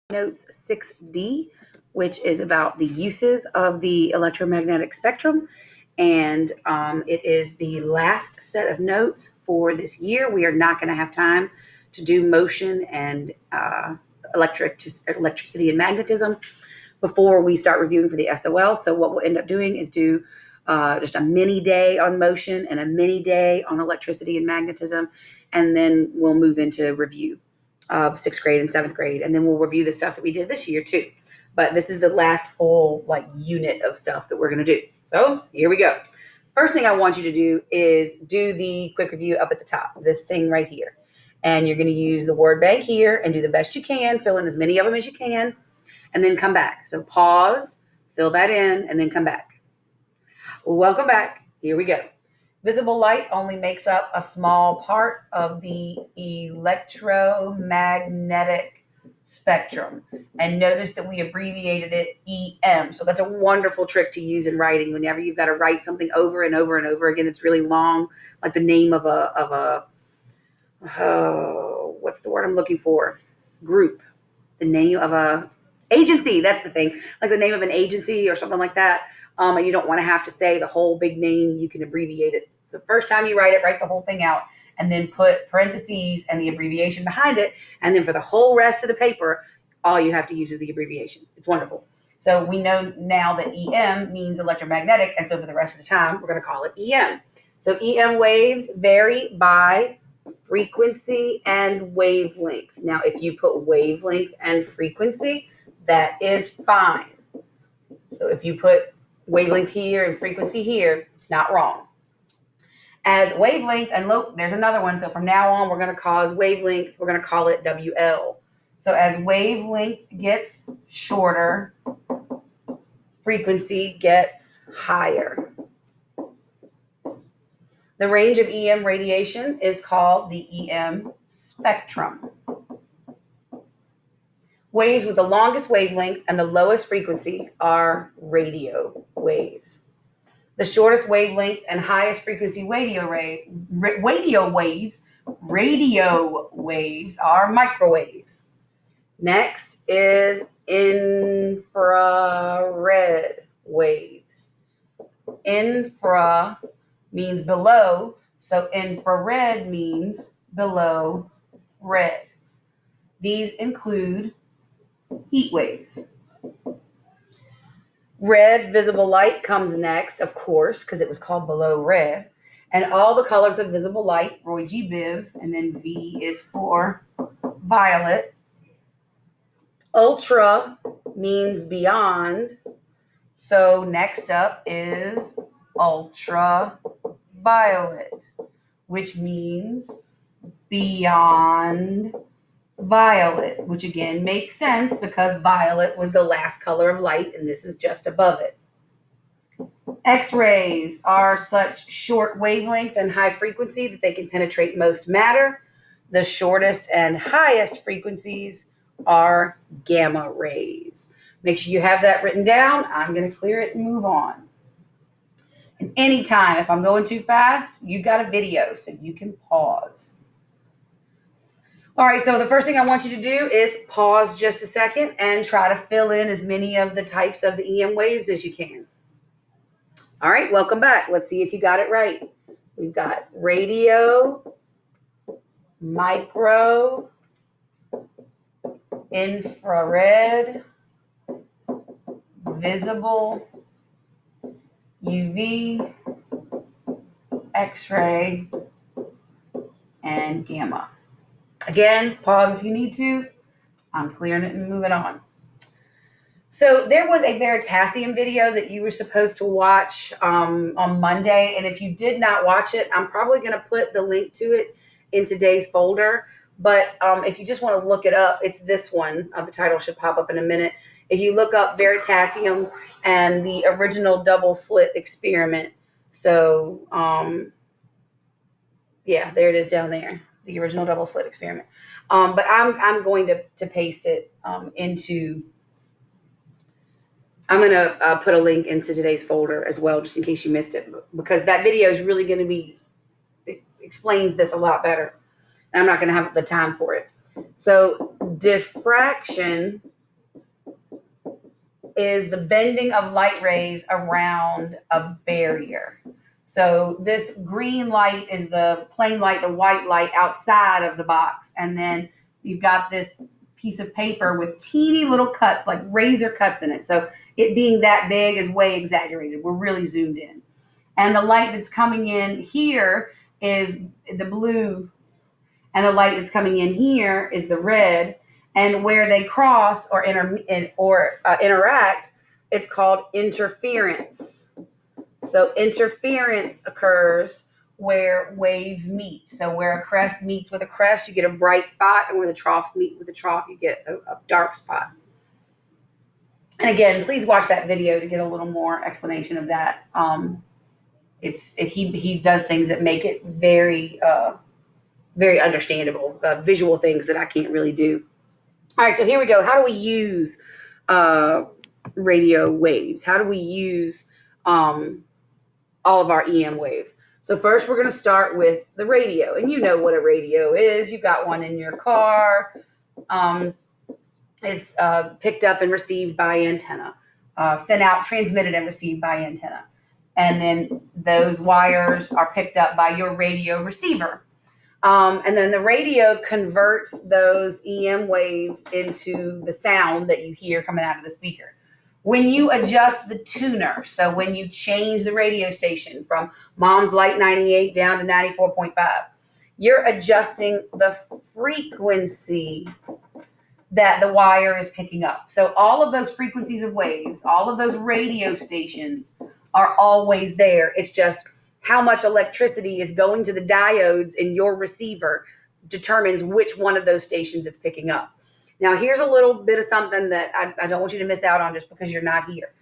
Notes 6D, which is about the uses of the electromagnetic spectrum. And it is the last set of notes for this year. We are not going to have time to do motion and electricity and magnetism before we start reviewing for the SOL. So what we'll end up doing is do just a mini day on motion and a mini day on electricity and magnetism, and then we'll move into review of 6th grade and 7th grade, and then we'll review the stuff that we did this year too. But this is the last full unit of stuff that we're going to do. So here we go. First thing I want you to do is do the quick review up at the top, this thing right here. And you're going to use the word bank here and do the best you can, fill in as many of them as you can, and then come back. So pause, fill that in, and then come back. Welcome back. Here we go. Visible light only makes up a small part of the electromagnetic spectrum. And notice that we abbreviated it EM. So that's a wonderful trick to use in writing whenever you've got to write something over and over and over again. It's really long, like the name of what's the word I'm looking for? Group. The name of a agency, that's the thing, like the name of an agency or something like that. And you don't want to have to say the whole big name. You can abbreviate it. The first time you write it, write the whole thing out and then put parentheses and the abbreviation behind it. And then for the whole rest of the paper, all you have to use is the abbreviation. It's wonderful. So we know now that EM means electromagnetic. And so for the rest of the time, we're going to call it EM. So EM waves vary by frequency and wavelength. Now, if you put wavelength and frequency, that is fine. So if you put wavelength here and frequency here, it's not wrong. As wavelength, and look, there's another one. So from now on, we're going to call wavelength, we're going to call it WL. So as wavelength gets shorter, frequency gets higher. The range of EM radiation is called the EM spectrum. Waves with the longest wavelength and the lowest frequency are radio waves. The shortest wavelength and highest frequency radio waves are microwaves. Next is infrared waves. Infra means below, so infrared means below red. These include heat waves. Red visible light comes next, of course, because it was called below red. And all the colors of visible light, Roy G. Biv, and then V is for violet. Ultra means beyond. So next up is ultraviolet, which means beyond violet, which again makes sense because violet was the last color of light and this is just above it. X-rays are such short wavelength and high frequency that they can penetrate most matter. The shortest and highest frequencies are gamma rays. Make sure you have that written down. I'm going to clear it and move on. And anytime, if I'm going too fast, you've got a video so you can pause. All right, so the first thing I want you to do is pause just a second and try to fill in as many of the types of the EM waves as you can. All right, welcome back. Let's see if you got it right. We've got radio, micro, infrared, visible, UV, X-ray, and gamma. Again, pause if you need to. I'm clearing it and moving on. So there was a Veritasium video that you were supposed to watch on Monday. And if you did not watch it, I'm probably going to put the link to it in today's folder. But if you just want to look it up, it's this one. The title should pop up in a minute. If you look up Veritasium and the original double slit experiment. So, yeah, there it is down there. The original double slit experiment. But I'm going to paste it into, I'm going to put a link into today's folder as well, just in case you missed it, because that video is really going to be, it explains this a lot better. And I'm not going to have the time for it. So diffraction is the bending of light rays around a barrier. So this green light is the plain light, the white light outside of the box. And then you've got this piece of paper with teeny little cuts, like razor cuts in it. So it being that big is way exaggerated. We're really zoomed in. And the light that's coming in here is the blue, and the light that's coming in here is the red. And where they cross or interact, it's called interference. So interference occurs where waves meet. So where a crest meets with a crest, you get a bright spot, and where the troughs meet with a trough, you get a dark spot. And again, please watch that video to get a little more explanation of that. He does things that make it very very understandable, visual things that I can't really do. All right, so here we go. How do we use radio waves? How do we use all of our EM waves? So first, we're going to start with the radio. And you know what a radio is. You've got one in your car. It's picked up and received by antenna, sent out, transmitted, and received by antenna. And then those wires are picked up by your radio receiver. And then the radio converts those EM waves into the sound that you hear coming out of the speaker. When you adjust the tuner, so when you change the radio station from Mom's Light 98 down to 94.5, you're adjusting the frequency that the wire is picking up. So all of those frequencies of waves, all of those radio stations are always there. It's just how much electricity is going to the diodes in your receiver determines which one of those stations it's picking up. Now, here's a little bit of something that I don't want you to miss out on just because you're not here.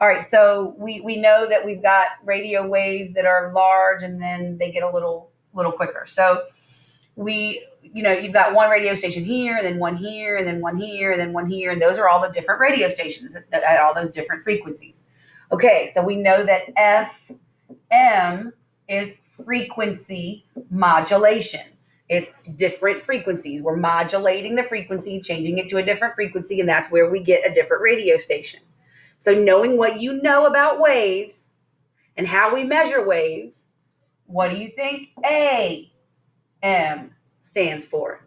All right, so we know that we've got radio waves that are large, and then they get a little quicker. So you've got one radio station here, and then one here, and then one here, and then one here, and those are all the different radio stations at all those different frequencies. Okay, so we know that FM is frequency modulation. It's different frequencies. We're modulating the frequency, changing it to a different frequency, and that's where we get a different radio station. So knowing what you know about waves and how we measure waves, what do you think AM stands for?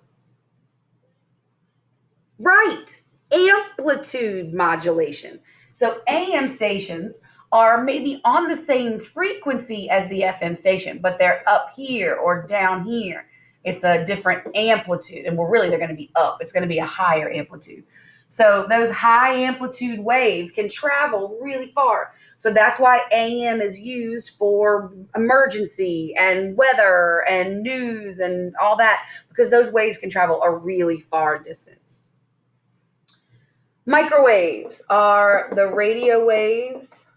Right, amplitude modulation. So AM stations are maybe on the same frequency as the FM station, but they're up here or down here. It's a different amplitude, and they're going to be up. It's going to be a higher amplitude. So those high amplitude waves can travel really far. So that's why AM is used for emergency and weather and news and all that, because those waves can travel a really far distance. Microwaves are the radio waves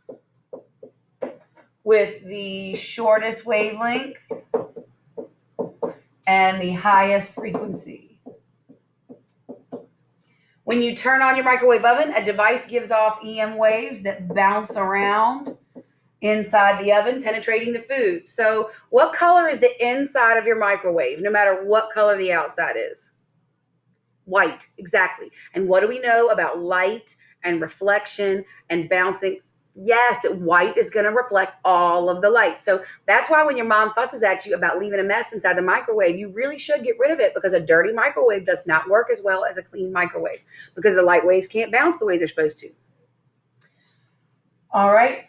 with the shortest wavelength and the highest frequency. When you turn on your microwave oven, a device gives off EM waves that bounce around inside the oven, penetrating the food. So what color is the inside of your microwave, no matter what color the outside is? White, exactly. And what do we know about light and reflection and bouncing? Yes, that white is going to reflect all of the light. So that's why when your mom fusses at you about leaving a mess inside the microwave, you really should get rid of it, because a dirty microwave does not work as well as a clean microwave, because the light waves can't bounce the way they're supposed to. All right.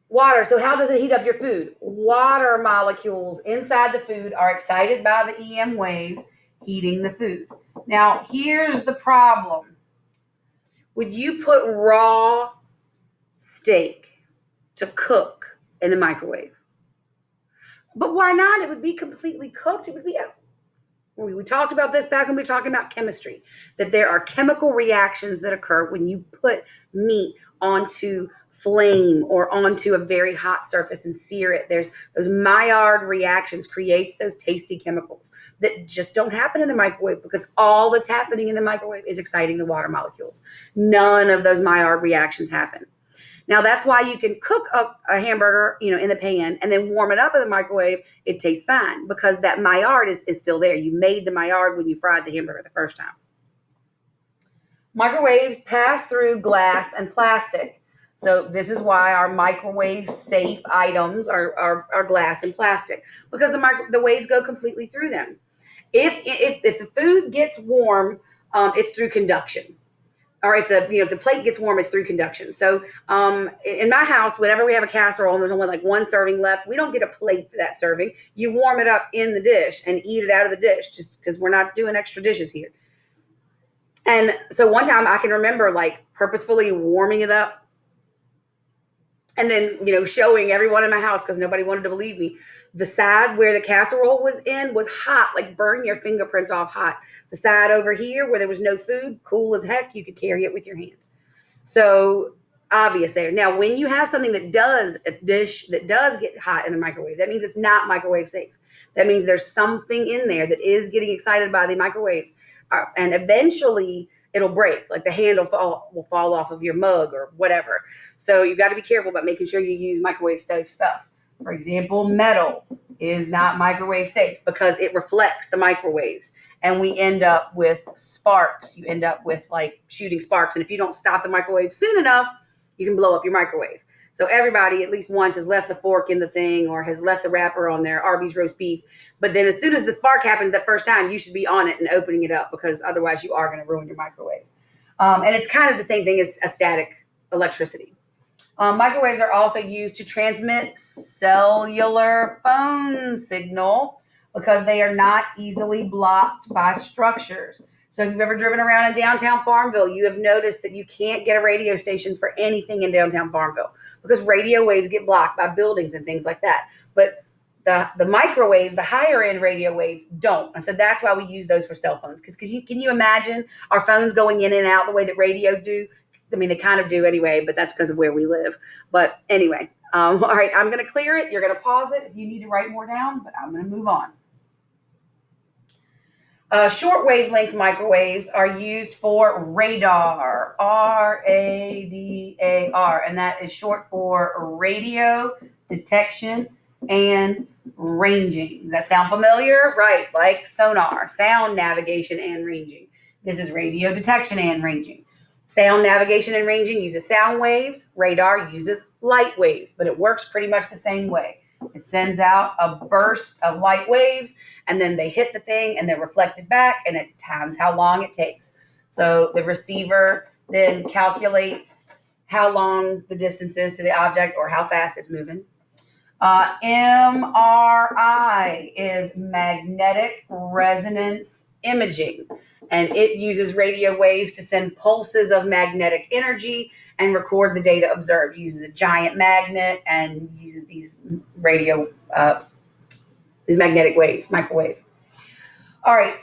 Water. So how does it heat up your food? Water molecules inside the food are excited by the EM waves, heating the food. Now, here's the problem. Would you put raw steak to cook in the microwave? But why not? It would be completely cooked. It would be. We talked about this back when we were talking about chemistry, that there are chemical reactions that occur when you put meat onto flame or onto a very hot surface and sear it. There's those Maillard reactions creates those tasty chemicals that just don't happen in the microwave, because all that's happening in the microwave is exciting the water molecules. None of those Maillard reactions happen. Now that's why you can cook a hamburger, in the pan and then warm it up in the microwave. It tastes fine because that Maillard is still there. You made the Maillard when you fried the hamburger the first time. Microwaves pass through glass and plastic. So this is why our microwave safe items are glass and plastic, because the waves go completely through them. If the food gets warm, it's through conduction. Or if the plate gets warm, it's through conduction. So in my house, whenever we have a casserole and there's only like one serving left, we don't get a plate for that serving. You warm it up in the dish and eat it out of the dish, just because we're not doing extra dishes here. And so one time I can remember like purposefully warming it up and then, showing everyone in my house, because nobody wanted to believe me. The side where the casserole was in was hot, like burn your fingerprints off hot. The side over here where there was no food, cool as heck, you could carry it with your hand. So obvious there. Now, when you have something a dish that does get hot in the microwave, that means it's not microwave safe. That means there's something in there that is getting excited by the microwaves. And eventually it'll break, like the handle will fall off of your mug or whatever. So you've got to be careful about making sure you use microwave safe stuff. For example, metal is not microwave safe because it reflects the microwaves, and we end up with sparks. You end up with like shooting sparks. And if you don't stop the microwave soon enough, you can blow up your microwave. So everybody at least once has left the fork in the thing or has left the wrapper on their Arby's roast beef. But then as soon as the spark happens that first time, you should be on it and opening it up, because otherwise you are going to ruin your microwave. And it's kind of the same thing as a static electricity. Microwaves are also used to transmit cellular phone signal because they are not easily blocked by structures. So if you've ever driven around in downtown Farmville, you have noticed that you can't get a radio station for anything in downtown Farmville because radio waves get blocked by buildings and things like that. But the microwaves, the higher end radio waves, don't. And so that's why we use those for cell phones. Because can you imagine our phones going in and out the way that radios do? I mean, they kind of do anyway, but that's because of where we live. But anyway, all right, I'm going to clear it. You're going to pause it if you need to write more down, but I'm going to move on. Short wavelength microwaves are used for radar, RADAR, and that is short for radio detection and ranging. Does that sound familiar? Right, like sonar, sound navigation and ranging. This is radio detection and ranging. Sound navigation and ranging uses sound waves. Radar uses light waves, but it works pretty much the same way. It sends out a burst of light waves, and then they hit the thing, and they're reflected back, and it times how long it takes. So the receiver then calculates how long the distance is to the object or how fast it's moving. MRI is magnetic resonance imaging, and it uses radio waves to send pulses of magnetic energy and record the data observed. It uses a giant magnet and uses these these magnetic waves, microwaves. All right,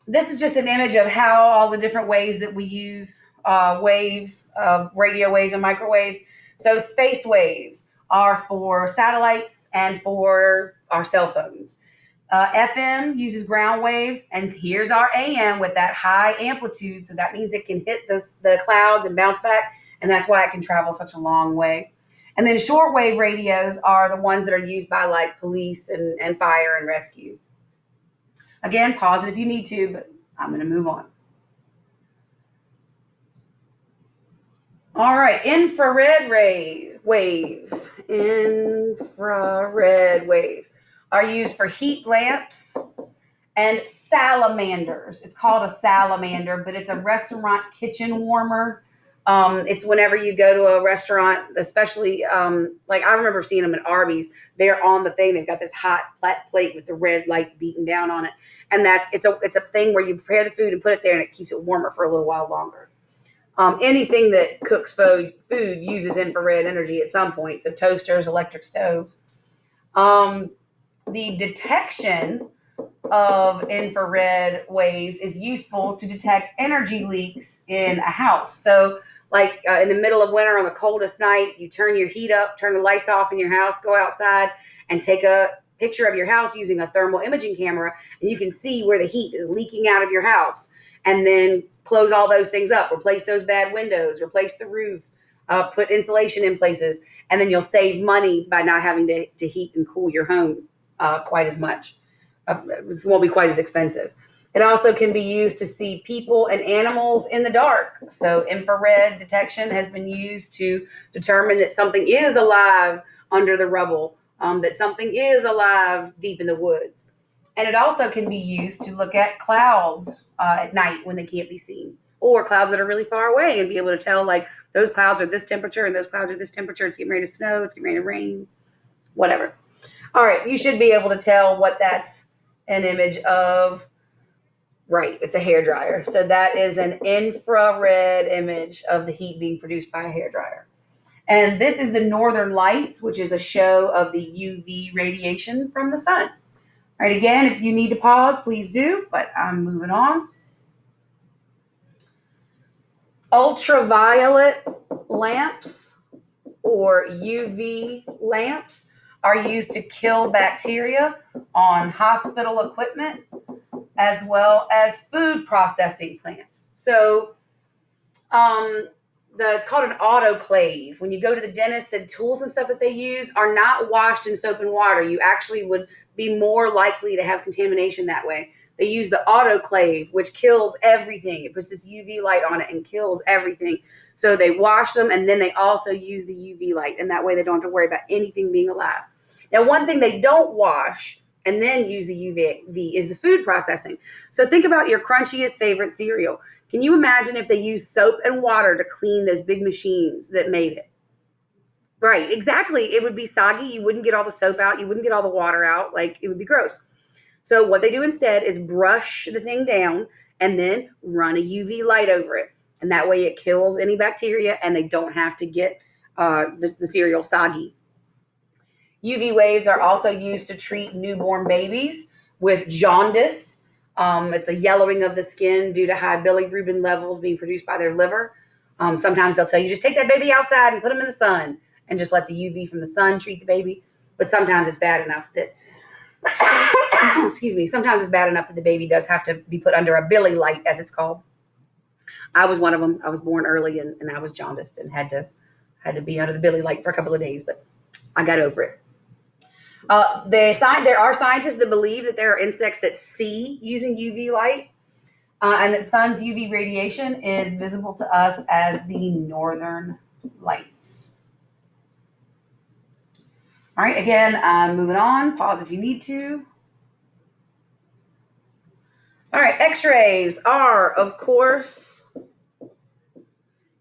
this is just an image of how all the different ways that we use waves, radio waves and microwaves. So space waves are for satellites and for our cell phones. FM uses ground waves, and here's our AM with that high amplitude. So that means it can hit the clouds and bounce back, and that's why it can travel such a long way. And then shortwave radios are the ones that are used by like police and fire and rescue. Again, pause it if you need to, but I'm going to move on. All right, infrared waves are used for heat lamps and salamanders. It's called a salamander, but it's a restaurant kitchen warmer. It's whenever you go to a restaurant, especially like I remember seeing them at Arby's. They're on the thing. They've got this hot flat plate with the red light beaten down on it, and it's a thing where you prepare the food and put it there, and it keeps it warmer for a little while longer. Anything that cooks food uses infrared energy at some point. So toasters, electric stoves. The detection of infrared waves is useful to detect energy leaks in a house. So like in the middle of winter on the coldest night, you turn your heat up, turn the lights off in your house, go outside and take a picture of your house using a thermal imaging camera, and you can see where the heat is leaking out of your house, and then close all those things up, replace those bad windows, replace the roof, put insulation in places, and then you'll save money by not having to heat and cool your home quite as much. It won't be quite as expensive. It also can be used to see people and animals in the dark. So infrared detection has been used to determine that something is alive under the rubble, that something is alive deep in the woods. And it also can be used to look at clouds at night when they can't be seen, or clouds that are really far away, and be able to tell, like, those clouds are this temperature and those clouds are this temperature. It's getting ready to snow. It's getting ready to rain, whatever. All right, you should be able to tell what that's an image of. Right, it's a hairdryer. So that is an infrared image of the heat being produced by a hairdryer. And this is the Northern Lights, which is a show of the UV radiation from the sun. All right, again, if you need to pause, please do, but I'm moving on. Ultraviolet lamps, or UV lamps, are used to kill bacteria on hospital equipment, as well as food processing plants. So it's called an autoclave. When you go to the dentist, the tools and stuff that they use are not washed in soap and water. You actually would be more likely to have contamination that way. They use the autoclave, which kills everything. It puts this UV light on it and kills everything. So they wash them, and then they also use the UV light, and that way they don't have to worry about anything being alive. Now, one thing they don't wash and then use the UV is the food processing. So think about your crunchiest favorite cereal. Can you imagine if they used soap and water to clean those big machines that made it? Right, exactly. It would be soggy. You wouldn't get all the soap out. You wouldn't get all the water out. Like, it would be gross. So what they do instead is brush the thing down and then run a UV light over it. And that way it kills any bacteria, and they don't have to get the cereal soggy. UV waves are also used to treat newborn babies with jaundice. It's a yellowing of the skin due to high bilirubin levels being produced by their liver. Sometimes they'll tell you, just take that baby outside and put him in the sun and just let the UV from the sun treat the baby. But sometimes it's bad enough that, sometimes it's bad enough that the baby does have to be put under a billy light, as it's called. I was one of them. I was born early, and I was jaundiced and had to be under the billy light for a couple of days, but I got over it. There are scientists that believe that there are insects that see using UV light, and that sun's UV radiation is visible to us as the Northern Lights. All right, again, I'm moving on. Pause if you need to. All right, X-rays are, of course,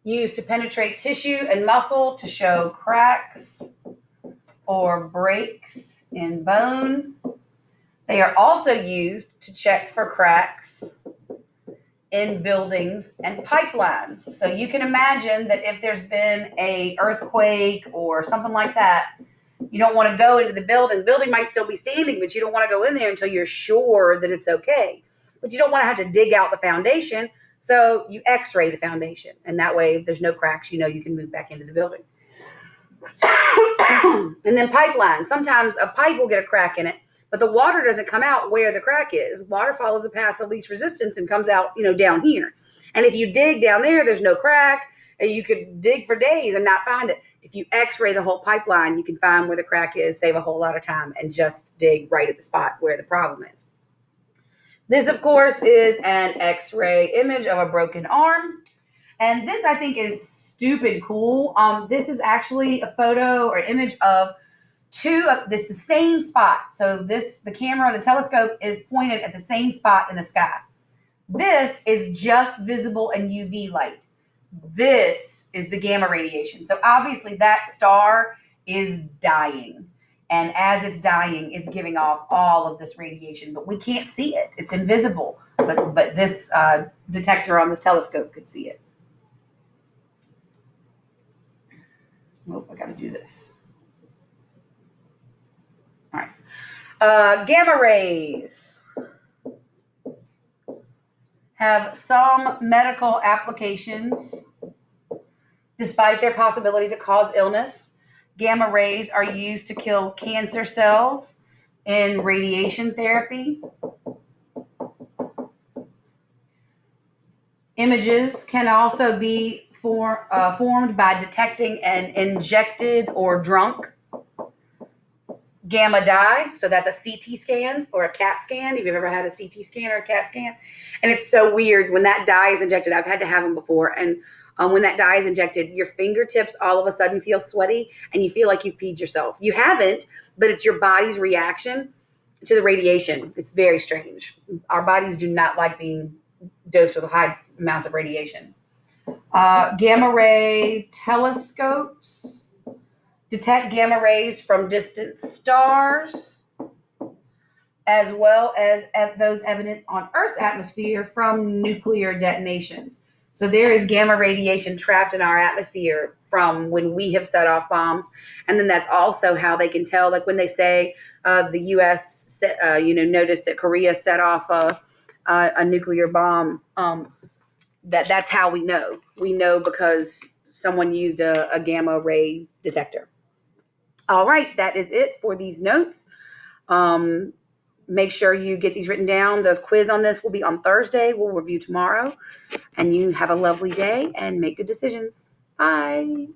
used to penetrate tissue and muscle to show cracks or breaks in bone. They are also used to check for cracks in buildings and pipelines. So you can imagine that if there's been an earthquake or something like that, you don't want to go into the building. The building might still be standing, but you don't want to go in there until you're sure that it's okay. But you don't want to have to dig out the foundation, so you X-ray the foundation. And that way, if there's no cracks, you know you can move back into the building. And then pipelines. Sometimes a pipe will get a crack in it, but the water doesn't come out where the crack is. Water follows the path of least resistance and comes out, down here. And if you dig down there, there's no crack. And you could dig for days and not find it. If you X-ray the whole pipeline, you can find where the crack is, save a whole lot of time, and just dig right at the spot where the problem is. This, of course, is an X-ray image of a broken arm. And this, I think, is stupid cool. This is actually a photo or image of the same spot. So the camera, the telescope is pointed at the same spot in the sky. This is just visible in UV light. This is the gamma radiation. So obviously that star is dying. And as it's dying, it's giving off all of this radiation, but we can't see it. It's invisible. But this detector on this telescope could see it. Nope, I got to do this. All right. Gamma rays have some medical applications. Despite their possibility to cause illness, gamma rays are used to kill cancer cells in radiation therapy. Images can also be formed by detecting an injected or drunk gamma dye. So that's a CT scan or a CAT scan, if you've ever had a CT scan or a CAT scan. And it's so weird when that dye is injected. I've had to have them before. And when that dye is injected, your fingertips all of a sudden feel sweaty and you feel like you've peed yourself. You haven't, but it's your body's reaction to the radiation. It's very strange. Our bodies do not like being dosed with high amounts of radiation. Gamma ray telescopes detect gamma rays from distant stars, as well as those evident on Earth's atmosphere from nuclear detonations. So there is gamma radiation trapped in our atmosphere from when we have set off bombs. And then that's also how they can tell, like when they say the U.S. noticed that Korea set off a nuclear bomb, that's how we know. We know because someone used a gamma ray detector. All right, that is it for these notes. Make sure you get these written down. The quiz on this will be on Thursday. We'll review tomorrow. And you have a lovely day and make good decisions. Bye.